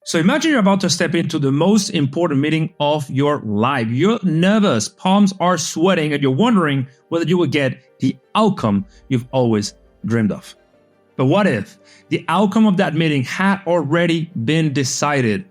So imagine you're about to step into the most important meeting of your life. You're nervous, palms are sweating, and you're wondering whether you will get the outcome you've always dreamed of. But what if the outcome of that meeting had already been decided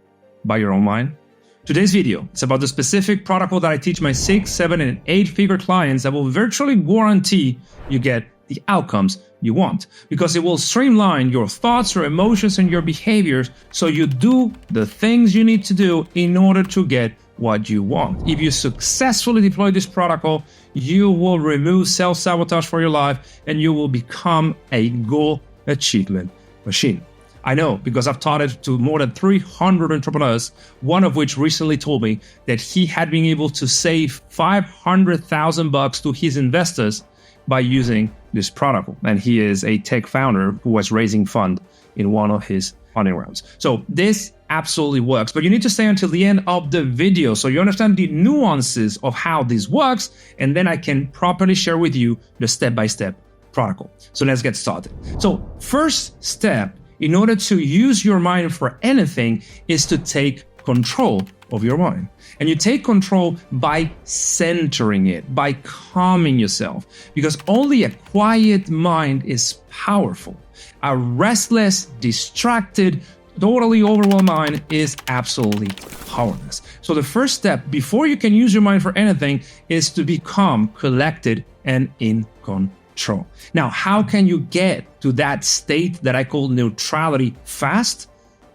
by your own mind? Today's video is about the specific protocol that I teach my 6, 7, and 8-figure clients that will virtually guarantee you get the outcomes you want, because it will streamline your thoughts, your emotions, and your behaviors so you do the things you need to do in order to get what you want. If you successfully deploy this protocol, you will remove self-sabotage for your life and you will become a goal achievement machine. I know, because I've taught it to more than 300 entrepreneurs, one of which recently told me that he had been able to save $500,000 to his investors by using this protocol. And he is a tech founder who was raising fund in one of his funding rounds. So this absolutely works, but you need to stay until the end of the video so you understand the nuances of how this works, and then I can properly share with you the step-by-step protocol. So let's get started. So first step in order to use your mind for anything is to take control of your mind. And you take control by centering it, by calming yourself, because only a quiet mind is powerful. A restless, distracted, totally overwhelmed mind is absolutely powerless. So the first step before you can use your mind for anything is to be calm, collected, and in control. Now, how can you get to that state that I call neutrality fast?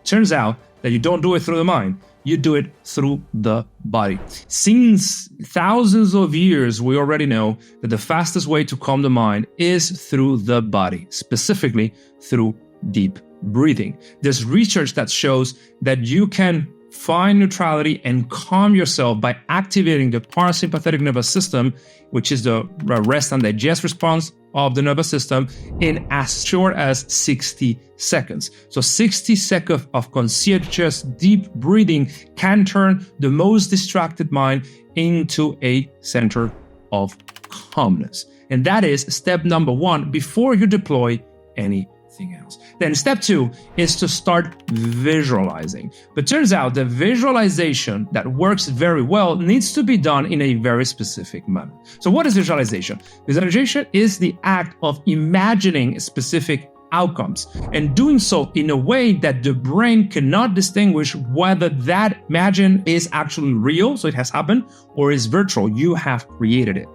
Turns out that you don't do it through the mind. You do it through the body. Since thousands of years, we already know that the fastest way to calm the mind is through the body, specifically through deep breathing. There's research that shows that you can find neutrality and calm yourself by activating the parasympathetic nervous system, which is the rest and digest response of the nervous system, in as short as 60 seconds. So 60 seconds of conscientious deep breathing can turn the most distracted mind into a center of calmness. And that is step number one before you deploy anything else. Then step two is to start visualizing. But turns out the visualization that works very well needs to be done in a very specific manner. So what is visualization? Visualization is the act of imagining specific outcomes and doing so in a way that the brain cannot distinguish whether that imagine is actually real, so it has happened, or is virtual, you have created it.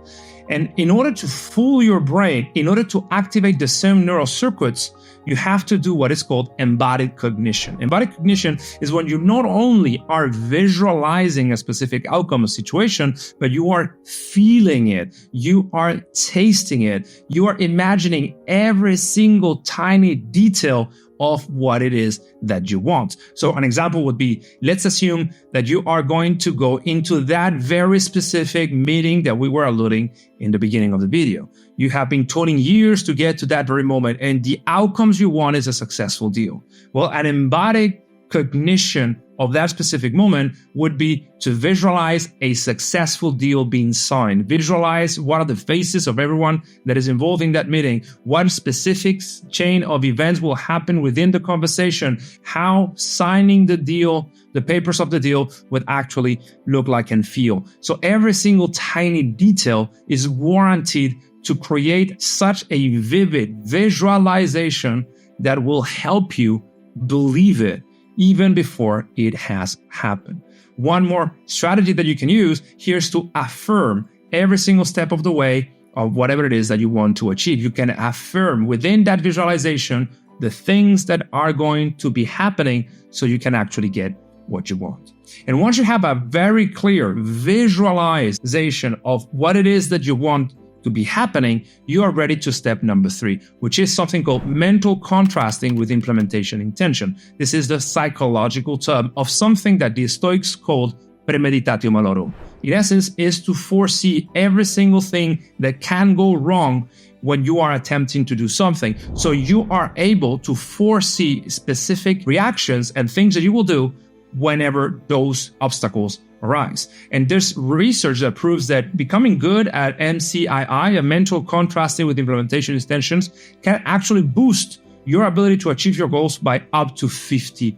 And in order to fool your brain, in order to activate the same neural circuits, you have to do what is called embodied cognition. Embodied cognition is when you not only are visualizing a specific outcome or situation, but you are feeling it, you are tasting it, you are imagining every single tiny detail of what it is that you want. So an example would be, let's assume that you are going to go into that very specific meeting that we were alluding in the beginning of the video. You have been toiling years to get to that very moment, and the outcomes you want is a successful deal. Well, an embodied cognition of that specific moment would be to visualize a successful deal being signed. Visualize what are the faces of everyone that is involved in that meeting, what specific chain of events will happen within the conversation, how signing the deal, the papers of the deal would actually look like and feel. So every single tiny detail is warranted to create such a vivid visualization that will help you believe it even before it has happened. One more strategy that you can use here is to affirm every single step of the way of whatever it is that you want to achieve. You can affirm within that visualization the things that are going to be happening so you can actually get what you want. And once you have a very clear visualization of what it is that you want to be happening, you are ready to step number 3, which is something called mental contrasting with implementation intention. This is the psychological term of something that the Stoics called premeditatio malorum. In essence, is to foresee every single thing that can go wrong when you are attempting to do something. So you are able to foresee specific reactions and things that you will do whenever those obstacles arise. And there's research that proves that becoming good at MCII, a mental contrasting with implementation intentions, can actually boost your ability to achieve your goals by up to 50%.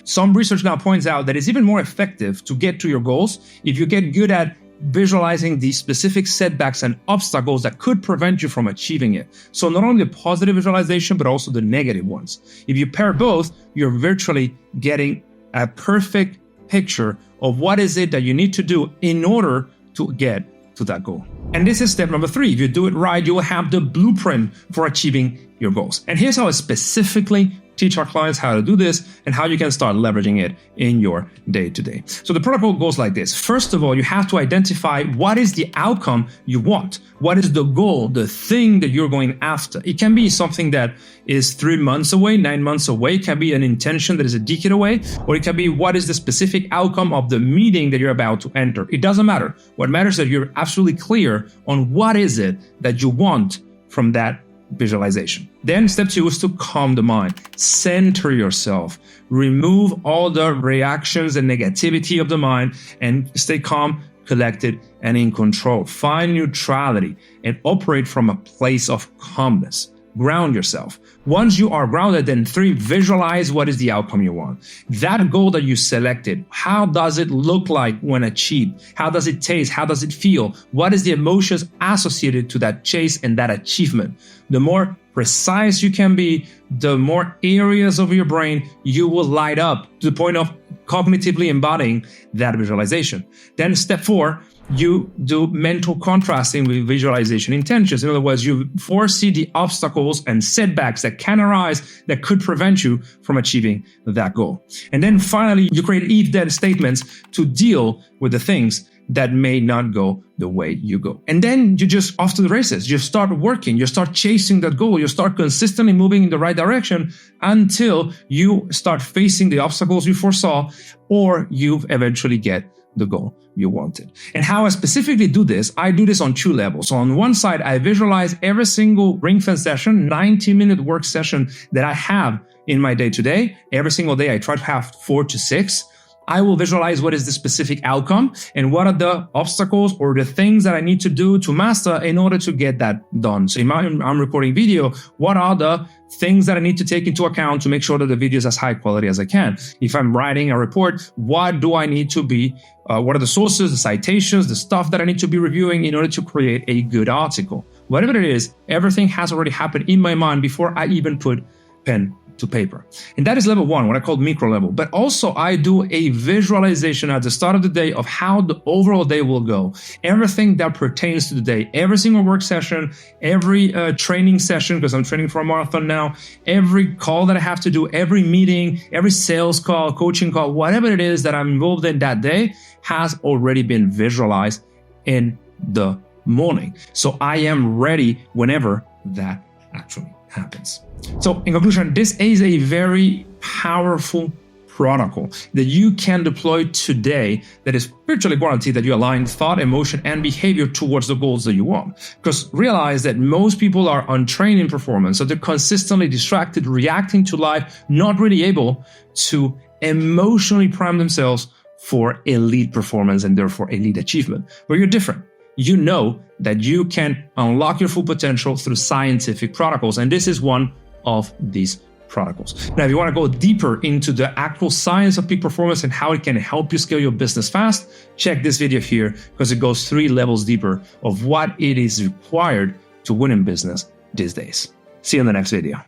Some research now points out that it's even more effective to get to your goals if you get good at visualizing the specific setbacks and obstacles that could prevent you from achieving it. So not only the positive visualization, but also the negative ones. If you pair both, you're virtually getting a perfect picture of what is it that you need to do in order to get to that goal. And this is step number 3. If you do it right, you will have the blueprint for achieving your goals. And here's how I specifically teach our clients how to do this and how you can start leveraging it in your day-to-day. So the protocol goes like this. First of all, you have to identify what is the outcome you want. What is the goal, the thing that you're going after? It can be something that is 3 months away, 9 months away. It can be an intention that is a decade away, or it can be what is the specific outcome of the meeting that you're about to enter. It doesn't matter. What matters is that you're absolutely clear on what is it that you want from that visualization. Then step 2 is to calm the mind. Center yourself. Remove all the reactions and negativity of the mind and stay calm, collected, and in control. Find neutrality and operate from a place of calmness. Ground yourself. Once you are grounded, then 3, visualize what is the outcome you want. That goal that you selected, how does it look like when achieved? How does it taste? How does it feel? What is the emotions associated to that chase and that achievement? The more precise you can be, the more areas of your brain you will light up to the point of cognitively embodying that visualization. Then step 4, you do mental contrasting with visualization intentions. In other words, you foresee the obstacles and setbacks that can arise that could prevent you from achieving that goal. And then finally, you create if-then statements to deal with the things that may not go the way you go. And then you just off to the races. You start working, you start chasing that goal, you start consistently moving in the right direction until you start facing the obstacles you foresaw or you eventually get the goal you wanted. And how I specifically do this, I do this on 2 levels. So on one side, I visualize every single ring fence session, 90-minute work session that I have in my day-to-day. Every single day, I try to have 4 to 6. I will visualize what is the specific outcome and what are the obstacles or the things that I need to do to master in order to get that done. So if I'm recording video, what are the things that I need to take into account to make sure that the video is as high quality as I can? If I'm writing a report, what do I need to be, what are the sources, the citations, the stuff that I need to be reviewing in order to create a good article? Whatever it is, everything has already happened in my mind before I even put pen to paper. And that is level 1, what I call micro level. But also I do a visualization at the start of the day of how the overall day will go. Everything that pertains to the day, every single work session, every training session, because I'm training for a marathon now, every call that I have to do, every meeting, every sales call, coaching call, whatever it is that I'm involved in that day has already been visualized in the morning. So I am ready whenever that actually happens. So in conclusion, this is a very powerful protocol that you can deploy today that is virtually guaranteed that you align thought, emotion, and behavior towards the goals that you want. Because realize that most people are untrained in performance, so they're consistently distracted, reacting to life, not really able to emotionally prime themselves for elite performance and therefore elite achievement. But you're different. You know that you can unlock your full potential through scientific protocols, and this is one of these protocols. Now, if you want to go deeper into the actual science of peak performance and how it can help you scale your business fast, check this video here because it goes 3 levels deeper of what it is required to win in business these days. See you in the next video.